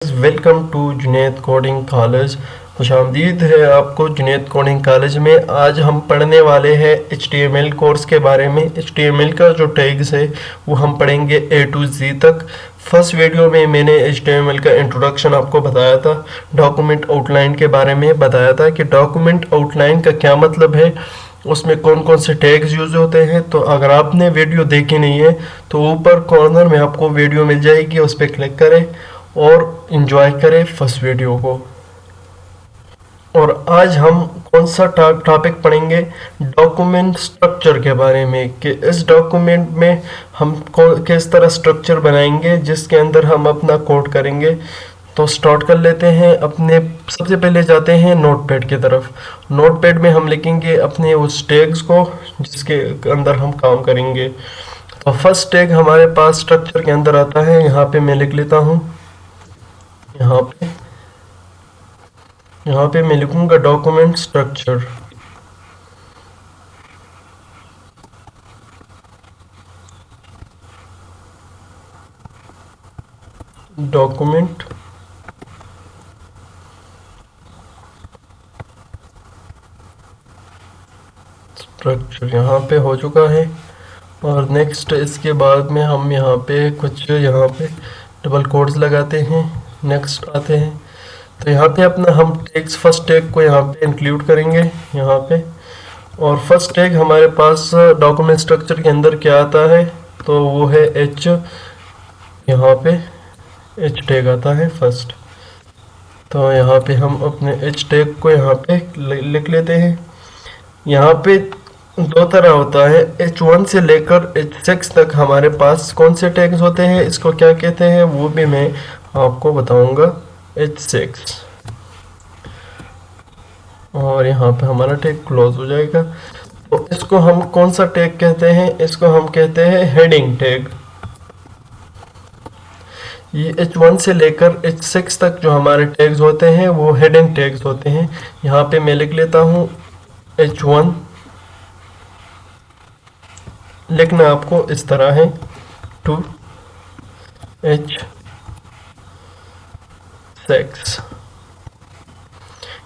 Welcome to Junaid coding college. खुशामदीद है आपको जुनैद कोडिंग कॉलेज में। आज हम पढ़ने वाले हैं HTML कोर्स के बारे में। HTML का जो टैग्स है वो हम पढ़ेंगे A to Z तक। फर्स्ट वीडियो में मैंने HTML का इंट्रोडक्शन आपको बताया था, डॉक्यूमेंट आउटलाइन के बारे में बताया था कि डॉक्यूमेंट आउटलाइन का क्या मतलब है, उसमें कौन कौन से टैग्स यूज़ होते हैं। तो अगर आपने वीडियो देखी नहीं है तो ऊपर कॉर्नर में आपको वीडियो मिल जाएगी, उस पर क्लिक करें और इन्जॉय करें फर्स्ट वीडियो को। और आज हम कौन सा टॉपिक पढ़ेंगे, डॉक्यूमेंट स्ट्रक्चर के बारे में, कि इस डॉक्यूमेंट में हम किस तरह स्ट्रक्चर बनाएंगे जिसके अंदर हम अपना कोड करेंगे। तो स्टार्ट कर लेते हैं। अपने सबसे पहले जाते हैं नोटपैड की तरफ। नोटपैड में हम लिखेंगे अपने उस टैग्स को जिसके अंदर हम काम करेंगे। तो फर्स्ट टैग हमारे पास स्ट्रक्चर के अंदर आता है, यहाँ पे मैं लिख लेता हूँ। यहाँ पे मैं लिखूंगा डॉक्यूमेंट स्ट्रक्चर। डॉक्यूमेंट स्ट्रक्चर यहाँ पे हो चुका है। और नेक्स्ट इसके बाद में हम यहाँ पे कुछ डबल कोट्स लगाते हैं। नेक्स्ट आते हैं तो यहाँ पे अपना हम टैग्स फर्स्ट टैग को यहाँ पे इंक्लूड करेंगे यहाँ पे। और फर्स्ट टैग हमारे पास डॉक्यूमेंट स्ट्रक्चर के अंदर क्या आता है, तो वो है एच। यहाँ पे एच टैग आता है फर्स्ट। तो यहाँ पे हम अपने एच टैग को यहाँ पे लिख लेते हैं। यहाँ पे दो तरह होता है, H1 से लेकर H6 तक हमारे पास कौन से टैग्स होते हैं, इसको क्या कहते हैं वो भी मैं आपको बताऊंगा। H6 और यहाँ पे हमारा टैग क्लोज हो जाएगा। तो इसको हम कौन सा टैग कहते हैं, इसको हम कहते हैं हेडिंग टैग। ये H1 से लेकर H6 तक जो हमारे टैग्स होते हैं वो हेडिंग टैग्स होते हैं। यहाँ पे मैं लिख लेता हूँ H1। लिखना आपको इस तरह है टू H6।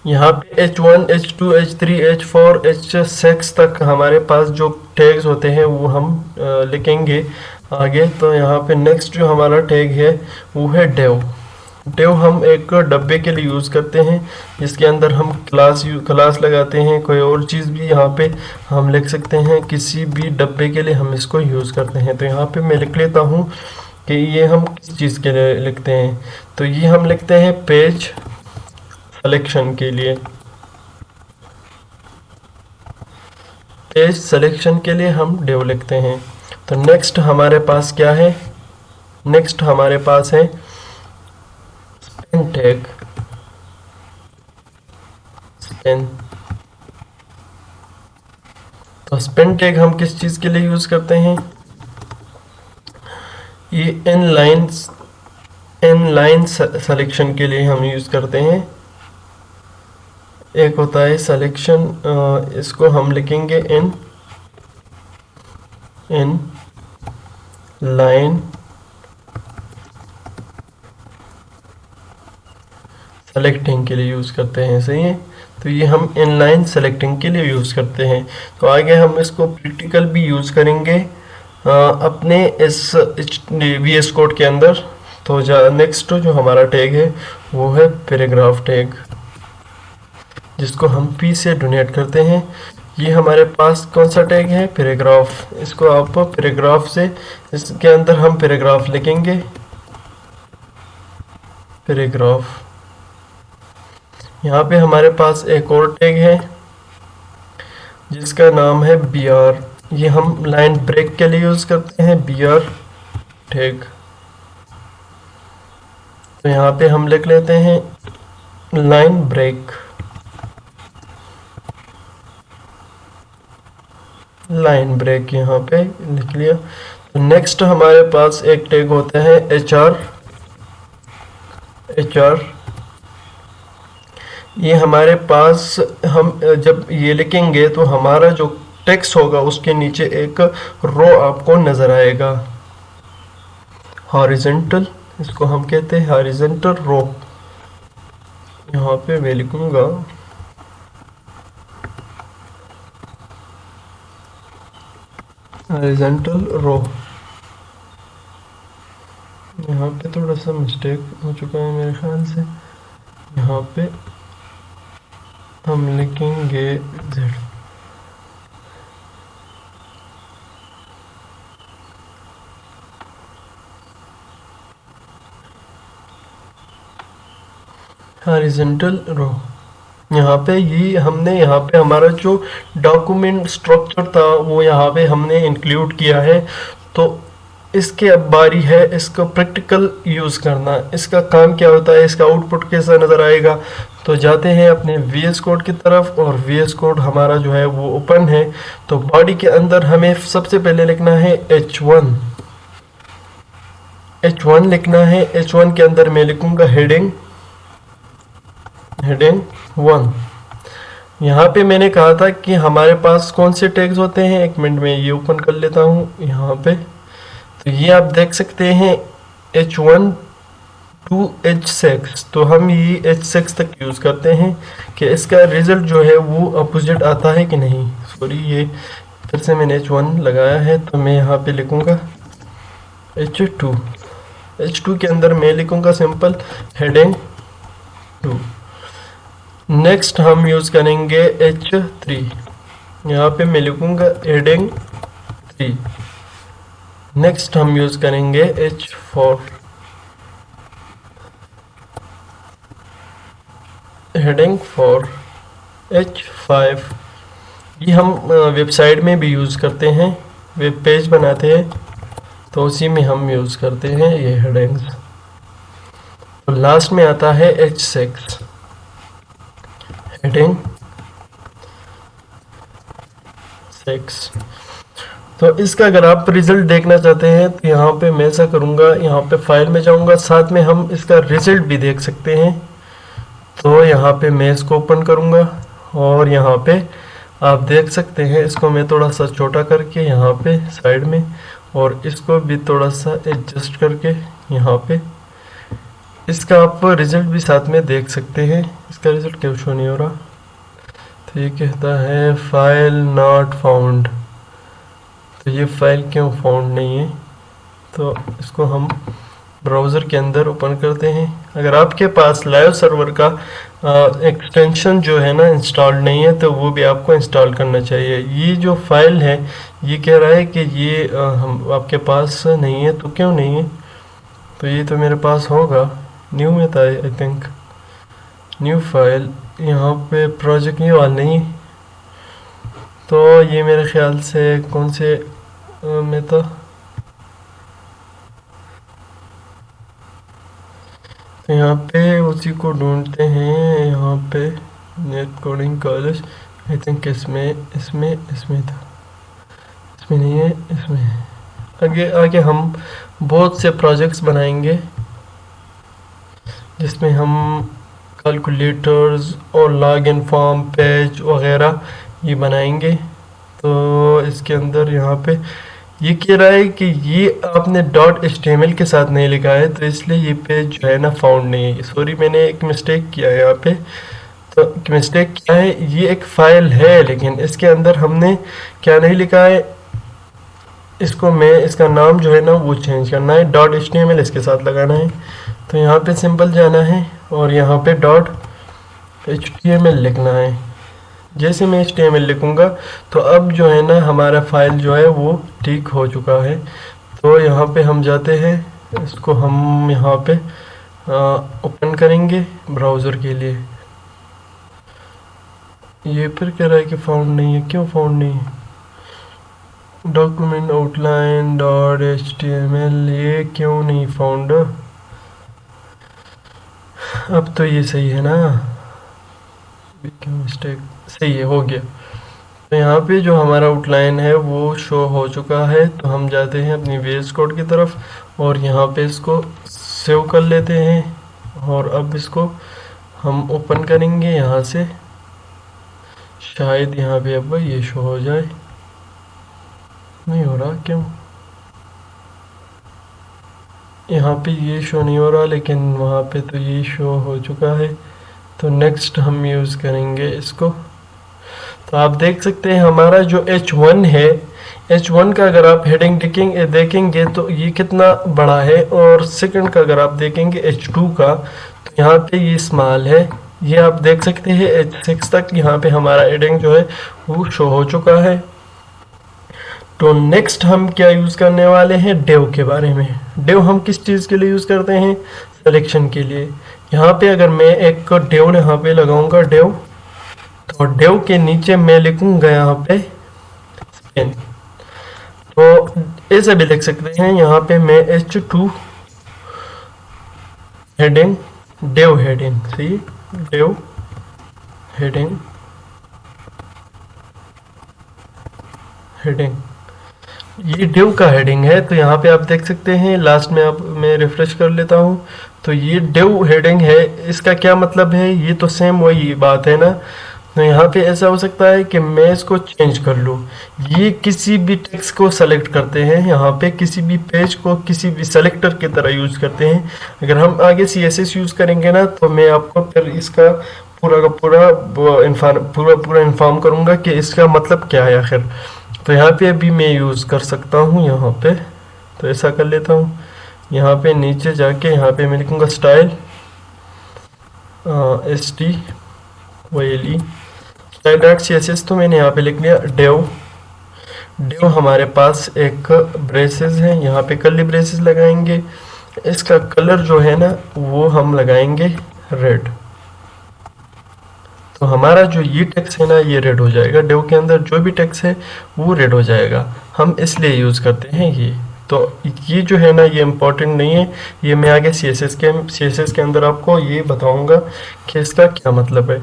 यहाँ पे H1, H2, H3, H4, H6 तक हमारे पास जो टैग्स होते हैं वो हम लिखेंगे आगे। तो यहाँ पे नेक्स्ट जो हमारा टैग है वो है डेव। डेव हम एक डब्बे के लिए यूज़ करते हैं जिसके अंदर हम क्लास लगाते हैं। कोई और चीज़ भी यहाँ पे हम लिख सकते हैं, किसी भी डब्बे के लिए हम इसको यूज़ करते हैं। तो यहाँ पे मैं लिख लेता हूँ कि ये हम किस चीज़ के लिए लिखते हैं, तो ये हम लिखते हैं पेज सिलेक्शन के लिए। पेज सिलेक्शन के लिए हम डेव लिखते हैं। तो नेक्स्ट हमारे पास क्या है, नेक्स्ट हमारे पास है स्पेन टैग। स्पेन, तो स्पेन टैग हम किस चीज़ के लिए यूज़ करते हैं, ये इनलाइन सिलेक्शन के लिए हम यूज़ करते हैं। एक होता है सिलेक्शन, इसको हम लिखेंगे इन लाइन सेलेक्टिंग के लिए यूज़ करते हैं, सही है। तो ये हम इनलाइन सेलेक्टिंग के लिए यूज़ करते हैं। तो आगे हम इसको प्रैक्टिकल भी यूज़ करेंगे अपने इस VS कोड के अंदर। तो नेक्स्ट जो हमारा टैग है वो है पैराग्राफ टैग, जिसको हम P से डोनेट करते हैं। ये हमारे पास कौन सा टैग है, पैराग्राफ। इसको आप पैराग्राफ से, इसके अंदर हम पैराग्राफ लिखेंगे, पैराग्राफ। यहाँ पे हमारे पास एक और टैग है जिसका नाम है BR। ये हम लाइन ब्रेक के लिए यूज़ करते हैं, BR टैग। तो यहाँ पे हम लिख लेते हैं लाइन ब्रेक, लाइन ब्रेक यहाँ पे लिख लिया। तो नेक्स्ट हमारे पास एक टैग होता है HR। ये हमारे पास हम जब ये लिखेंगे तो हमारा जो टेक्स्ट होगा उसके नीचे एक रो आपको नज़र आएगा, हॉरिजॉन्टल इसको हम कहते हैं हॉरिजॉन्टल रो। यहाँ पे मैं लिखूंगा हॉरिजॉन्टल रो। यहाँ पे थोड़ा सा मिस्टेक हो चुका है मेरे ख्याल से। यहाँ पे हम लिखेंगे z। हॉरिजॉन्टल रो। यहाँ पे ये हमने यहाँ पे हमारा जो डॉक्यूमेंट स्ट्रक्चर था वो यहाँ पे हमने इंक्लूड किया है। तो इसके अब बारी है इसको प्रैक्टिकल यूज़ करना। इसका काम क्या होता है, इसका आउटपुट कैसा नज़र आएगा। तो जाते हैं अपने VS कोड की तरफ और VS कोड हमारा जो है वो ओपन है। तो बॉडी के अंदर हमें सबसे पहले लिखना है H1 लिखना है। H1 के अंदर मैं लिखूंगा हेडिंग 1। यहाँ पे मैंने कहा था कि हमारे पास कौन से टैग्स होते हैं। एक मिनट में ये ओपन कर लेता हूँ यहाँ पे। तो ये आप देख सकते हैं H1 to H6। तो हम ये H6 तक यूज़ करते हैं कि इसका रिज़ल्ट जो है वो अपोजिट आता है कि नहीं। सॉरी, ये फिर से मैंने H1 लगाया है। तो मैं यहाँ पे लिखूँगा H2 के अंदर मैं लिखूँगा सिंपल हेडिंग 2। नेक्स्ट हम यूज़ करेंगे H3। यहाँ पे मैं लिखूँगा हेडिंग 3। नेक्स्ट हम यूज़ करेंगे H4 हेडिंग 4। H5 ये हम वेबसाइट में भी यूज़ करते हैं, वेब पेज बनाते हैं तो उसी में हम यूज़ करते हैं ये हेडिंग्स। तो लास्ट में आता है H6 हेडिंग 6। तो इसका अगर आप रिज़ल्ट देखना चाहते हैं तो यहाँ पे मैं ऐसा करूँगा, यहाँ पे फाइल में जाऊँगा, साथ में हम इसका रिज़ल्ट भी देख सकते हैं। तो यहाँ पे मैं इसको ओपन करूँगा और यहाँ पे आप देख सकते हैं। इसको मैं थोड़ा सा छोटा करके यहाँ पे साइड में, और इसको भी थोड़ा सा एडजस्ट करके यहाँ पे इसका आप रिज़ल्ट भी साथ में देख सकते हैं। इसका रिज़ल्ट क्यों शो नहीं हो रहा। तो ये कहता है फाइल नॉट फाउंड। तो ये फाइल क्यों फाउंड नहीं है। तो इसको हम ब्राउज़र के अंदर ओपन करते हैं। अगर आपके पास लाइव सर्वर का एक्सटेंशन जो है ना इंस्टॉल नहीं है तो वो भी आपको इंस्टॉल करना चाहिए। ये जो फाइल है ये कह रहा है कि ये हम आपके पास नहीं है। तो क्यों नहीं है। तो ये तो मेरे पास होगा, न्यू में था आई थिंक, न्यू फाइल। यहाँ पे प्रोजेक्ट न्यू वाला नहीं है। तो ये मेरे ख्याल से कौन से में था। तो यहाँ पे उसी को ढूंढते हैं। यहाँ पे net coding college I think इसमें था, इसमें नहीं है, इसमें है। आगे आगे हम बहुत से प्रोजेक्ट्स बनाएंगे जिसमें हम कैलकुलेटर्स और लॉगिन फॉर्म पेज वगैरह ये बनाएंगे। तो इसके अंदर यहाँ पे ये कह रहा है कि ये आपने .html के साथ नहीं लिखा है तो इसलिए ये पेज जो है ना फाउंड नहीं है। सॉरी, मैंने एक मिस्टेक किया है यहाँ पे। तो मिस्टेक क्या है, ये एक फ़ाइल है लेकिन इसके अंदर हमने क्या नहीं लिखा है। इसको मैं इसका नाम जो है ना वो चेंज करना है, .html इसके साथ लगाना है। तो यहाँ पे सिंपल जाना है और यहाँ पे .html लिखना है। जैसे मैं HTML लिखूँगा तो अब जो है ना हमारा फाइल जो है वो ठीक हो चुका है। तो यहाँ पे हम जाते हैं, इसको हम यहाँ पे ओपन करेंगे ब्राउज़र के लिए। ये फिर कह रहा है कि फाउंड नहीं है। क्यों फाउंड नहीं है। डॉक्यूमेंट आउटलाइन .html ये क्यों नहीं फाउंड। अब तो ये सही है ना, क्यों मिस्टेक सही है, हो गया। तो यहाँ पे जो हमारा आउटलाइन है वो शो हो चुका है। तो हम जाते हैं अपनी VS कोड की तरफ और यहाँ पे इसको सेव कर लेते हैं और अब इसको हम ओपन करेंगे यहाँ से। शायद यहाँ पे अब ये शो हो जाए, नहीं हो रहा क्यों। यहाँ पे ये शो नहीं हो रहा, लेकिन वहाँ पे तो ये शो हो चुका है। तो नेक्स्ट हम यूज़ करेंगे इसको। तो आप देख सकते हैं हमारा जो H1 है, H1 का अगर आप हेडिंग देखेंगे तो ये कितना बड़ा है, और सेकंड का अगर आप देखेंगे H2 का, तो यहाँ पे ये स्मॉल है। ये आप देख सकते हैं H6 तक यहाँ पे हमारा हेडिंग जो है वो शो हो चुका है। तो नेक्स्ट हम क्या यूज़ करने वाले हैं, डेव के बारे में। डेव हम किस चीज़ के लिए यूज़ करते हैं, सिलेक्शन के लिए। यहाँ पे अगर मैं एक डेव यहाँ पे लगाऊंगा डेव, तो डेव के नीचे मैं लिखूंगा यहाँ पे स्पेन। तो ऐसे भी लिख सकते हैं, यहाँ पे मैं H2 हेडिंग डेव हेडिंग, सी डेव हेडिंग हेडिंग, ये डिव का हेडिंग है। तो यहाँ पे आप देख सकते हैं लास्ट में, आप मैं रिफ्रेश कर लेता हूँ, तो ये डिव हेडिंग है। इसका क्या मतलब है, ये तो सेम वही बात है ना। तो यहाँ पे ऐसा हो सकता है कि मैं इसको चेंज कर लूँ। ये किसी भी टेक्स्ट को सेलेक्ट करते हैं, यहाँ पे किसी भी पेज को किसी भी सेलेक्टर की तरह यूज़ करते हैं। अगर हम आगे CSS यूज़ करेंगे ना, तो मैं आपको फिर इसका पूरा का पूरा इन्फॉर्म करूँगा कि इसका मतलब क्या है आखिर। तो यहाँ पे अभी मैं यूज़ कर सकता हूँ यहाँ पे। तो ऐसा कर लेता हूँ, यहाँ पे नीचे जाके यहाँ पे मैं लिखूँगा स्टाइल STYLE style.css। तो मैंने यहाँ पे लिख लिया डेव। डेव हमारे पास एक ब्रेसेस है, यहाँ पे कर्ली ब्रेसेस लगाएंगे। इसका कलर जो है ना वो हम लगाएंगे रेड। तो हमारा जो ये टेक्स्ट है ना ये रेड हो जाएगा, डेव के अंदर जो भी टेक्स्ट है वो रेड हो जाएगा। हम इसलिए यूज़ करते हैं ये। तो ये जो है ना ये इम्पोर्टेंट नहीं है, ये मैं आगे CSS के अंदर आपको ये बताऊंगा कि इसका क्या मतलब है।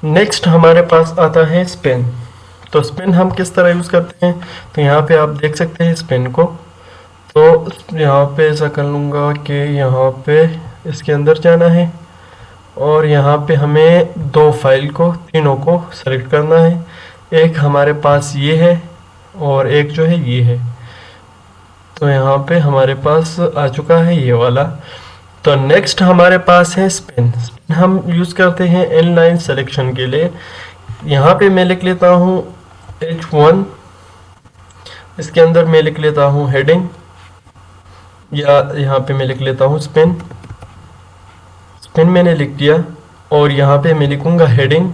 नेक्स्ट हमारे पास आता है स्पेन। तो स्पेन हम किस तरह यूज़ करते हैं, तो यहाँ पे आप देख सकते हैं स्पेन को। तो यहाँ पे ऐसा कर लूँगा कि यहाँ पे इसके अंदर जाना है, और यहाँ पे हमें दो फाइल को तीनों को सेलेक्ट करना है। एक हमारे पास ये है और एक जो है ये है। तो यहाँ पे हमारे पास आ चुका है ये वाला। तो नेक्स्ट हमारे पास है स्पेन। स्पेन हम यूज़ करते हैं इनलाइन सिलेक्शन के लिए। यहाँ पे मैं लिख लेता हूँ H1, इसके अंदर मैं लिख लेता हूँ हेडिंग, या यहाँ पे मैं लिख लेता हूँ स्पेन। स्पेन मैंने लिख दिया, और यहाँ पे मैं लिखूँगा हेडिंग।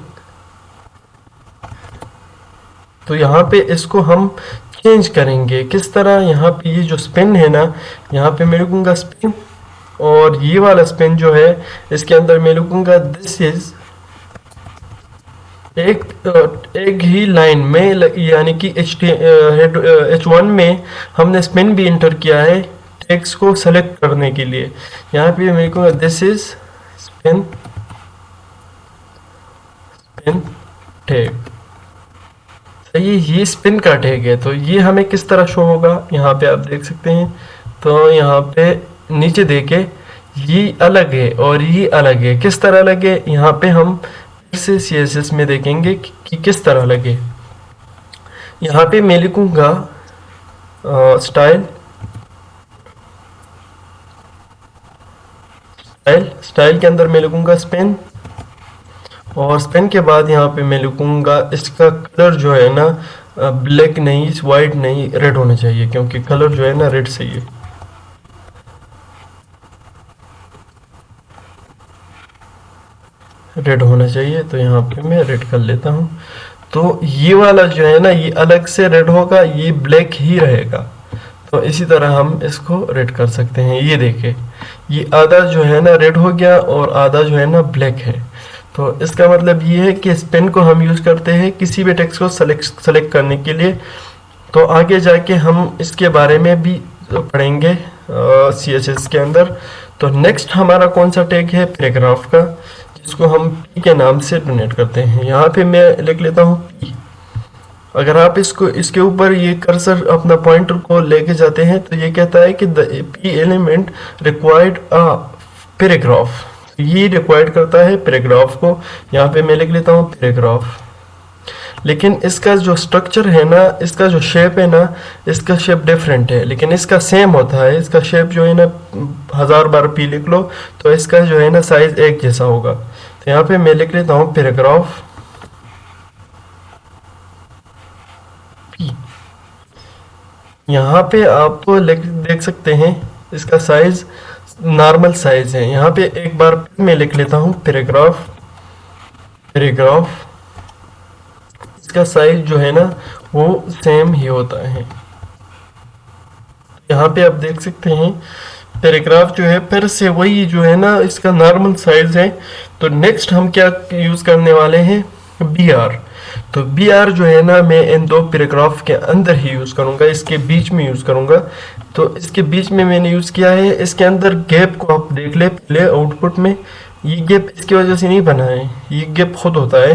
तो यहाँ पे इसको हम चेंज करेंगे किस तरह, यहाँ पे ये जो स्पेन है ना, यहाँ पे मैं लिखूँगा स्पेन, और ये वाला स्पेन जो है इसके अंदर मैं लिखूँगा दिस इज। एक ही लाइन में, यानी कि H1 में हमने स्पेन भी इंटर किया है टेक्स्ट को सेलेक्ट करने के लिए। यहाँ पे मैं लिखूँगा दिस इज स्पेन टैग। सही, ये स्पिन का टैग है। तो ये हमें किस तरह शो होगा, यहाँ पे आप देख सकते हैं। तो यहाँ पे नीचे देखे, ये अलग है और ये अलग है। किस तरह अलग है, यहाँ पे हम फिर से CSS में देखेंगे कि किस तरह लगे। यहाँ पे मैं लिखूँगा स्टाइल के अंदर मैं लिखूँगा स्पेन, और स्पेन के बाद यहाँ पे मैं लिखूँगा इसका कलर जो है ना ब्लैक नहीं, वाइट नहीं, रेड होना चाहिए, क्योंकि कलर जो है ना रेड से ही रेड होना चाहिए। तो यहाँ पे मैं रेड कर लेता हूँ। तो ये वाला जो है ना ये अलग से रेड होगा, ये ब्लैक ही रहेगा। तो इसी तरह हम इसको रेड कर सकते हैं। ये देखें, ये आधा जो है ना रेड हो गया और आधा जो है ना ब्लैक है। तो इसका मतलब ये है कि इस पेन को हम यूज़ करते हैं किसी भी टेक्स्ट को सेलेक्ट करने के लिए। तो आगे जाके हम इसके बारे में भी पढ़ेंगे CSS के अंदर। तो नेक्स्ट हमारा कौन सा टैग है, पैराग्राफ का, जिसको हम P के नाम से डोनेट करते हैं। यहाँ पे मैं लिख लेता हूँ P। अगर आप इसके ऊपर ये कर्सर अपना पॉइंटर को लेके जाते हैं तो ये कहता है कि the P element required a paragraph. ये रिक्वायर्ड करता है पैराग्राफ को। यहाँ पे मैं लिख लेता हूँ पैराग्राफ। लेकिन इसका जो स्ट्रक्चर है ना, इसका जो शेप है ना, इसका शेप डिफरेंट है, लेकिन इसका सेम होता है। इसका शेप जो है ना 1000 बार पी लिख लो तो इसका जो है ना साइज एक जैसा होगा। तो यहाँ पे मैं लिख लेता हूँ पैराग्राफ पी। यहाँ पे आप देख सकते हैं इसका साइज नॉर्मल साइज है। यहाँ पे एक बार मैं लिख लेता हूँ पैराग्राफ इसका साइज जो है ना वो सेम ही होता है। यहाँ पे आप देख सकते हैं पैराग्राफ जो है फिर से वही जो है ना इसका नॉर्मल साइज है। तो नेक्स्ट हम क्या यूज करने वाले हैं, बी आर। तो बी आर जो है ना मैं इन दो पैराग्राफ के अंदर ही यूज करूंगा, इसके बीच में यूज करूंगा। तो इसके बीच में मैंने यूज किया है, इसके अंदर गैप को आप देख ले पहले आउटपुट में। ये गैप इसकी वजह से नहीं बना है, ये गैप खुद होता है,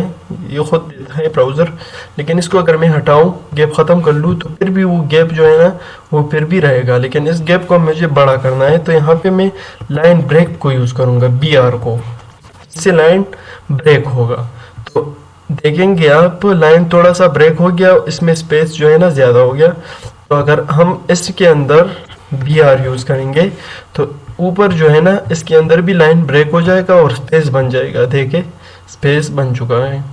ये खुद देता है ब्राउज़र। लेकिन इसको अगर मैं हटाऊं, गैप ख़त्म कर लूँ तो फिर भी वो गैप जो है ना वो फिर भी रहेगा, लेकिन इस गैप को मुझे बड़ा करना है। तो यहाँ पे मैं लाइन ब्रेक को यूज़ करूँगा, बी आर को, इससे लाइन ब्रेक होगा। तो देखेंगे आप लाइन थोड़ा सा ब्रेक हो गया, इसमें स्पेस जो है ना ज़्यादा हो गया। तो अगर हम इसके अंदर बी आर यूज़ करेंगे तो ऊपर जो है ना इसके अंदर भी लाइन ब्रेक हो जाएगा और स्पेस बन जाएगा। देखे स्पेस बन चुका है।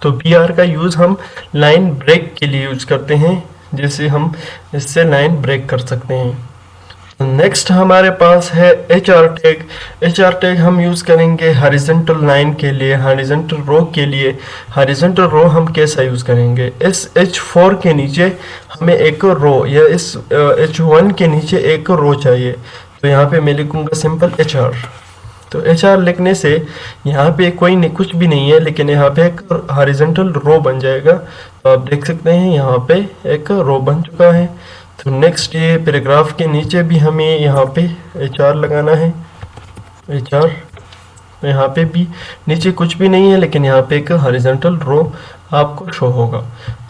तो बी आर का यूज़ हम लाइन ब्रेक के लिए यूज़ करते हैं, जैसे हम इससे लाइन ब्रेक कर सकते हैं। नेक्स्ट हमारे पास है H R tag. H R tag हम यूज़ करेंगे हॉरिजॉन्टल लाइन के लिए, हॉरिजॉन्टल रो के लिए। हॉरिजॉन्टल रो हम कैसा यूज़ करेंगे, इस H4 के नीचे हमें एक रो या इस H1 के नीचे एक रो चाहिए। तो यहाँ पे मैं लिखूँगा सिंपल एच आर। तो एच आर लिखने से यहाँ पे कोई नहीं, कुछ भी नहीं है, लेकिन यहाँ पे एक हॉरिजॉन्टल रो बन जाएगा। तो आप देख सकते हैं यहाँ पे एक रो बन चुका है। तो नेक्स्ट ये पैराग्राफ के नीचे भी हमें यहाँ पे एच आर लगाना है, एच आर। तो यहाँ पे भी नीचे कुछ भी नहीं है, लेकिन यहाँ पे एक हॉरिजॉन्टल रो आपको शो होगा।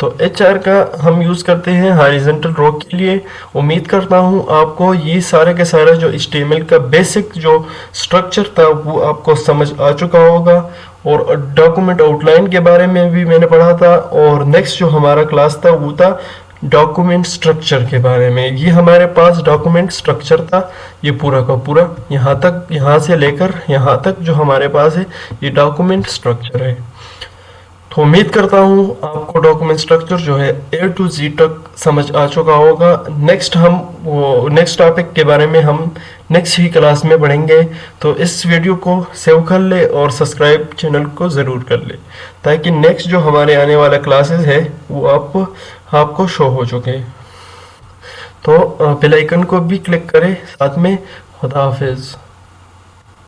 तो एच आर का हम यूज़ करते हैं हॉरिजॉन्टल रो के लिए। उम्मीद करता हूँ आपको ये सारे के सारा जो HTML का बेसिक जो स्ट्रक्चर था वो आपको समझ आ चुका होगा। और डॉक्यूमेंट आउटलाइन के बारे में भी मैंने पढ़ा था, और नेक्स्ट जो हमारा क्लास था वो था डॉक्यूमेंट स्ट्रक्चर के बारे में। ये हमारे पास डॉक्यूमेंट स्ट्रक्चर था, ये पूरा का पूरा यहाँ तक, यहाँ से लेकर यहाँ तक जो हमारे पास है ये डॉक्यूमेंट स्ट्रक्चर है। तो उम्मीद करता हूँ आपको डॉक्यूमेंट स्ट्रक्चर जो है A to Z तक समझ आ चुका होगा। नेक्स्ट टॉपिक के बारे में हम नेक्स्ट ही क्लास में पढ़ेंगे। तो इस वीडियो को सेव कर ले और सब्सक्राइब चैनल को ज़रूर कर ले, ताकि नेक्स्ट जो हमारे आने वाला क्लासेस है वो आपको शो हो चुके। तो बेल आइकन को भी क्लिक करें साथ में। खुदा हाफिज़।